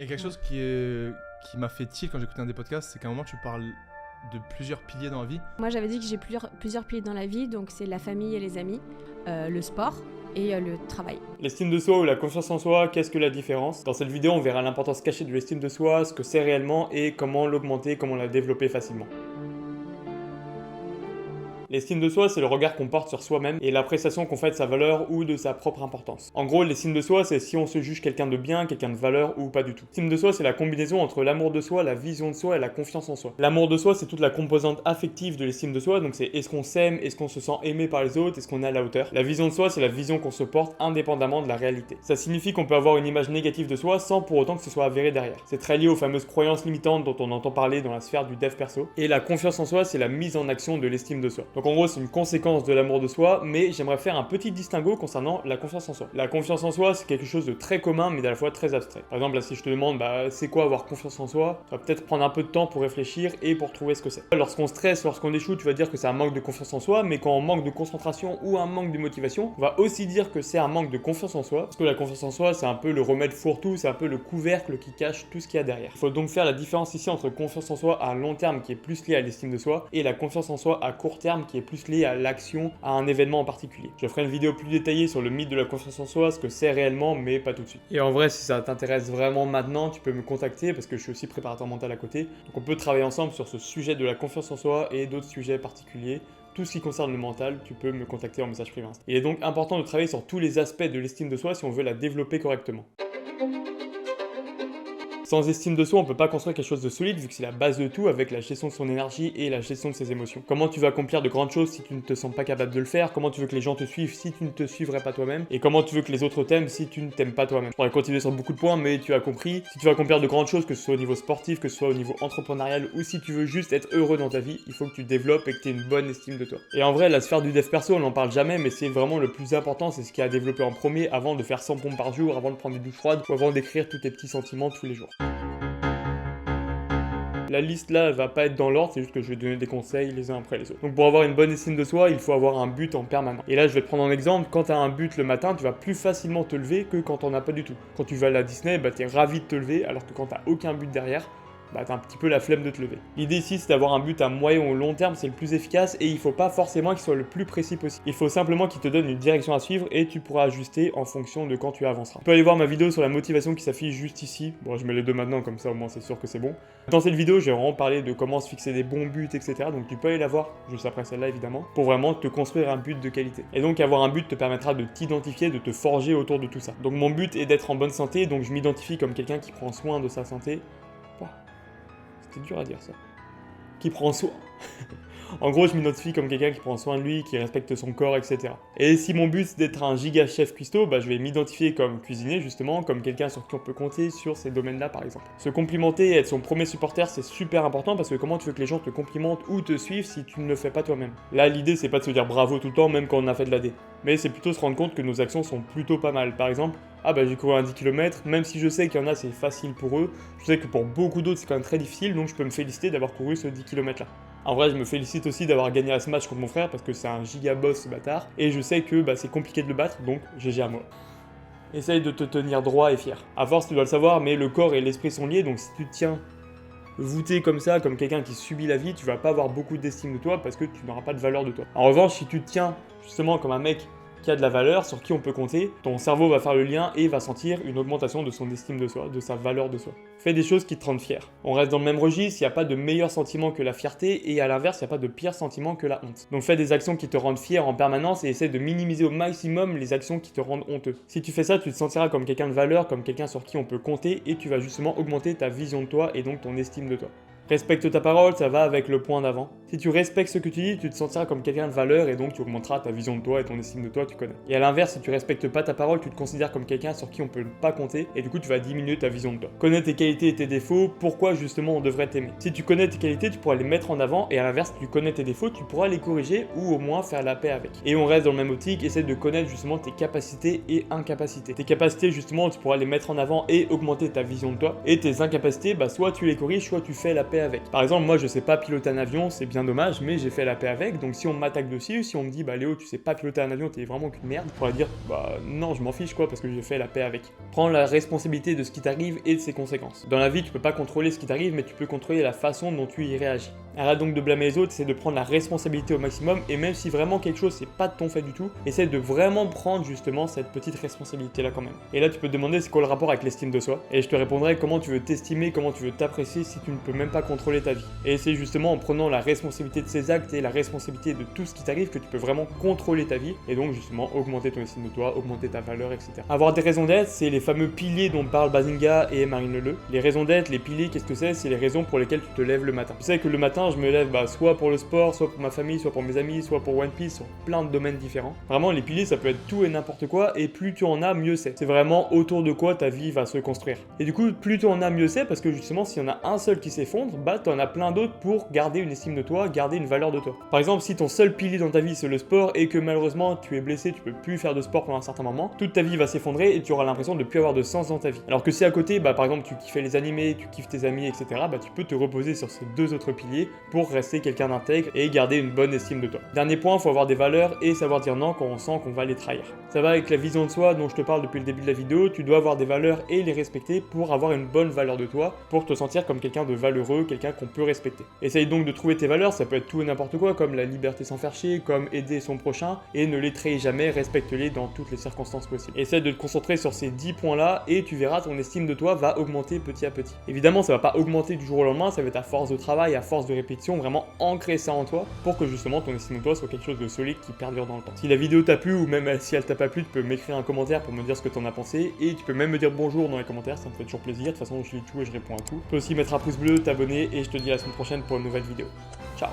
Et quelque chose qui m'a fait tilt quand j'écoutais un des podcasts, c'est qu'à un moment tu parles de plusieurs piliers dans la vie. Moi j'avais dit que j'ai plusieurs piliers dans la vie, donc c'est la famille et les amis, le sport et le travail. L'estime de soi ou la confiance en soi, qu'est-ce que la différence? Dans cette vidéo, on verra l'importance cachée de l'estime de soi, ce que c'est réellement et comment l'augmenter, comment la développer facilement. L'estime de soi, c'est le regard qu'on porte sur soi-même et l'appréciation qu'on fait de sa valeur ou de sa propre importance. En gros, l'estime de soi, c'est si on se juge quelqu'un de bien, quelqu'un de valeur ou pas du tout. L'estime de soi, c'est la combinaison entre l'amour de soi, la vision de soi et la confiance en soi. L'amour de soi, c'est toute la composante affective de l'estime de soi, donc c'est est-ce qu'on s'aime, est-ce qu'on se sent aimé par les autres, est-ce qu'on est à la hauteur. La vision de soi, c'est la vision qu'on se porte indépendamment de la réalité. Ça signifie qu'on peut avoir une image négative de soi sans pour autant que ce soit avéré derrière. C'est très lié aux fameuses croyances limitantes dont on entend parler dans la sphère du dev perso. Et la confiance en soi, c'est la mise en action de l'estime de soi. Donc en gros, c'est une conséquence de l'amour de soi, mais j'aimerais faire un petit distinguo concernant la confiance en soi. La confiance en soi, c'est quelque chose de très commun, mais à la fois très abstrait. Par exemple, là, si je te demande, c'est quoi avoir confiance en soi, tu vas peut-être prendre un peu de temps pour réfléchir et pour trouver ce que c'est. Lorsqu'on stresse, lorsqu'on échoue, tu vas dire que c'est un manque de confiance en soi, mais quand on manque de concentration ou un manque de motivation, on va aussi dire que c'est un manque de confiance en soi, parce que la confiance en soi, c'est un peu le remède fourre-tout, c'est un peu le couvercle qui cache tout ce qu'il y a derrière. Il faut donc faire la différence ici entre confiance en soi à long terme, qui est plus liée à l'estime de soi, et la confiance en soi à court terme, qui est plus liée à l'action, à un événement en particulier. Je ferai une vidéo plus détaillée sur le mythe de la confiance en soi, ce que c'est réellement, mais pas tout de suite. Et en vrai, si ça t'intéresse vraiment maintenant, tu peux me contacter parce que je suis aussi préparateur mental à côté. Donc on peut travailler ensemble sur ce sujet de la confiance en soi et d'autres sujets particuliers. Tout ce qui concerne le mental, tu peux me contacter en message privé Insta. Il est donc important de travailler sur tous les aspects de l'estime de soi si on veut la développer correctement. Sans estime de soi, on peut pas construire quelque chose de solide vu que c'est la base de tout avec la gestion de son énergie et la gestion de ses émotions. Comment tu vas accomplir de grandes choses si tu ne te sens pas capable de le faire? Comment tu veux que les gens te suivent si tu ne te suivrais pas toi-même? Et comment tu veux que les autres t'aiment si tu ne t'aimes pas toi-même? Je pourrais continuer sur beaucoup de points, mais tu as compris. Si tu veux accomplir de grandes choses, que ce soit au niveau sportif, que ce soit au niveau entrepreneurial ou si tu veux juste être heureux dans ta vie, il faut que tu développes et que tu aies une bonne estime de toi. Et en vrai, la sphère du dev perso, on n'en parle jamais, mais c'est vraiment le plus important, c'est ce qui a développé en premier avant de faire 100 pompes par jour, avant de prendre des douches froides ou avant d'écrire tous tes petits sentiments tous les jours. La liste là, elle va pas être dans l'ordre, c'est juste que je vais donner des conseils les uns après les autres. Donc pour avoir une bonne estime de soi, il faut avoir un but en permanence. Et là, je vais te prendre un exemple. Quand tu as un but le matin, tu vas plus facilement te lever que quand t'en as pas du tout. Quand tu vas à la Disney, t'es ravi de te lever, alors que quand t'as aucun but derrière, t'as un petit peu la flemme de te lever. L'idée ici, c'est d'avoir un but à moyen ou long terme, c'est le plus efficace et il faut pas forcément qu'il soit le plus précis possible. Il faut simplement qu'il te donne une direction à suivre et tu pourras ajuster en fonction de quand tu avanceras. Tu peux aller voir ma vidéo sur la motivation qui s'affiche juste ici. Bon, je mets les deux maintenant, comme ça au moins c'est sûr que c'est bon. Dans cette vidéo, j'ai vraiment parlé de comment se fixer des bons buts, etc. Donc tu peux aller la voir, juste après celle-là évidemment, pour vraiment te construire un but de qualité. Et donc avoir un but te permettra de t'identifier, de te forger autour de tout ça. Donc mon but est d'être en bonne santé, donc je m'identifie comme quelqu'un qui prend soin de sa santé. C'est dur à dire ça. Qui prend soin. En gros, je m'identifie comme quelqu'un qui prend soin de lui, qui respecte son corps, etc. Et si mon but c'est d'être un giga chef cuistot, je vais m'identifier comme cuisinier justement, comme quelqu'un sur qui on peut compter sur ces domaines-là par exemple. Se complimenter et être son premier supporter, c'est super important parce que comment tu veux que les gens te complimentent ou te suivent si tu ne le fais pas toi-même? Là, l'idée c'est pas de se dire bravo tout le temps, même quand on a fait de l'AD. Mais c'est plutôt se rendre compte que nos actions sont plutôt pas mal. Par exemple, j'ai couru un 10 km, même si je sais qu'il y en a c'est facile pour eux, je sais que pour beaucoup d'autres c'est quand même très difficile, donc je peux me féliciter d'avoir couru ce 10 km là. En vrai, je me félicite aussi d'avoir gagné à ce match contre mon frère parce que c'est un giga boss ce bâtard, et je sais que c'est compliqué de le battre, donc GG à moi. Essaye de te tenir droit et fier. À force, tu dois le savoir, mais le corps et l'esprit sont liés, donc si tu te tiens voûté comme ça, comme quelqu'un qui subit la vie, tu vas pas avoir beaucoup d'estime de toi parce que tu n'auras pas de valeur de toi. En revanche, si tu te tiens justement comme un mec qui a de la valeur, sur qui on peut compter, ton cerveau va faire le lien et va sentir une augmentation de son estime de soi, de sa valeur de soi. Fais des choses qui te rendent fier. On reste dans le même registre, il n'y a pas de meilleur sentiment que la fierté et à l'inverse, il n'y a pas de pire sentiment que la honte. Donc fais des actions qui te rendent fier en permanence et essaie de minimiser au maximum les actions qui te rendent honteux. Si tu fais ça, tu te sentiras comme quelqu'un de valeur, comme quelqu'un sur qui on peut compter et tu vas justement augmenter ta vision de toi et donc ton estime de toi. Respecte ta parole, ça va avec le point d'avant. Si tu respectes ce que tu dis, tu te sentiras comme quelqu'un de valeur et donc tu augmenteras ta vision de toi et ton estime de toi, tu connais. Et à l'inverse, si tu respectes pas ta parole, tu te considères comme quelqu'un sur qui on peut pas compter et du coup tu vas diminuer ta vision de toi. Connais tes qualités et tes défauts, pourquoi justement on devrait t'aimer. Si tu connais tes qualités, tu pourras les mettre en avant et à l'inverse, si tu connais tes défauts, tu pourras les corriger ou au moins faire la paix avec. Et on reste dans le même optique, essaie de connaître justement tes capacités et incapacités. Tes capacités justement, tu pourras les mettre en avant et augmenter ta vision de toi. Et tes incapacités, soit tu les corriges, soit tu fais la paix paix avec. Par exemple, moi je sais pas piloter un avion, c'est bien dommage, mais j'ai fait la paix avec, donc si on m'attaque dessus, si on me dit bah Léo tu sais pas piloter un avion, t'es vraiment qu'une merde, je pourrais dire bah non je m'en fiche quoi parce que j'ai fait la paix avec. Prends la responsabilité de ce qui t'arrive et de ses conséquences. Dans la vie tu peux pas contrôler ce qui t'arrive, mais tu peux contrôler la façon dont tu y réagis. Arrête donc de blâmer les autres, essaie de prendre la responsabilité au maximum, et même si vraiment quelque chose c'est pas de ton fait du tout, essaie de vraiment prendre justement cette petite responsabilité là quand même. Et là tu peux te demander c'est quoi le rapport avec l'estime de soi, et je te répondrai comment tu veux t'estimer, comment tu veux t'apprécier si tu ne peux même pas contrôler ta vie. Et c'est justement en prenant la responsabilité de ses actes et la responsabilité de tout ce qui t'arrive que tu peux vraiment contrôler ta vie, et donc justement augmenter ton estime de toi, augmenter ta valeur, etc. Avoir des raisons d'être, c'est les fameux piliers dont parlent Bazinga et Marine Leleu. Les raisons d'être, les piliers, qu'est-ce que c'est? C'est les raisons pour lesquelles tu te lèves le matin. Tu sais que le matin je me lève soit pour le sport, soit pour ma famille, soit pour mes amis, soit pour One Piece, sur plein de domaines différents. Vraiment les piliers ça peut être tout et n'importe quoi, et plus tu en as mieux c'est. C'est vraiment autour de quoi ta vie va se construire. Et du coup plus tu en as mieux c'est, parce que justement s'il y en a un seul qui s'effondre, bah t'en as plein d'autres pour garder une estime de toi, garder une valeur de toi. Par exemple si ton seul pilier dans ta vie c'est le sport et que malheureusement tu es blessé, tu peux plus faire de sport pendant un certain moment, toute ta vie va s'effondrer et tu auras l'impression de plus avoir de sens dans ta vie. Alors que si à côté, bah par exemple tu kiffais les animés, tu kiffes tes amis, etc., bah tu peux te reposer sur ces deux autres piliers pour rester quelqu'un d'intègre et garder une bonne estime de toi. Dernier point, faut avoir des valeurs et savoir dire non quand on sent qu'on va les trahir. Ça va avec la vision de soi dont je te parle depuis le début de la vidéo, tu dois avoir des valeurs et les respecter pour avoir une bonne valeur de toi, pour te sentir comme quelqu'un de valeureux, quelqu'un qu'on peut respecter. Essaye donc de trouver tes valeurs, ça peut être tout et n'importe quoi, comme la liberté sans faire chier, comme aider son prochain, et ne les trahis jamais, respecte-les dans toutes les circonstances possibles. Essaye de te concentrer sur ces 10 points-là et tu verras ton estime de toi va augmenter petit à petit. Évidemment, ça va pas augmenter du jour au lendemain, ça va être à force de travail, à force de répétition, vraiment ancrer ça en toi pour que justement ton estime de toi soit quelque chose de solide qui perdure dans le temps. Si la vidéo t'a plu ou même si elle t'a pas plu, tu peux m'écrire un commentaire pour me dire ce que t'en as pensé et tu peux même me dire bonjour dans les commentaires, ça me fait toujours plaisir, de toute façon je lis tout et je réponds à tout. Tu peux aussi mettre un pouce bleu, t'abonner et je te dis à la semaine prochaine pour une nouvelle vidéo. Ciao.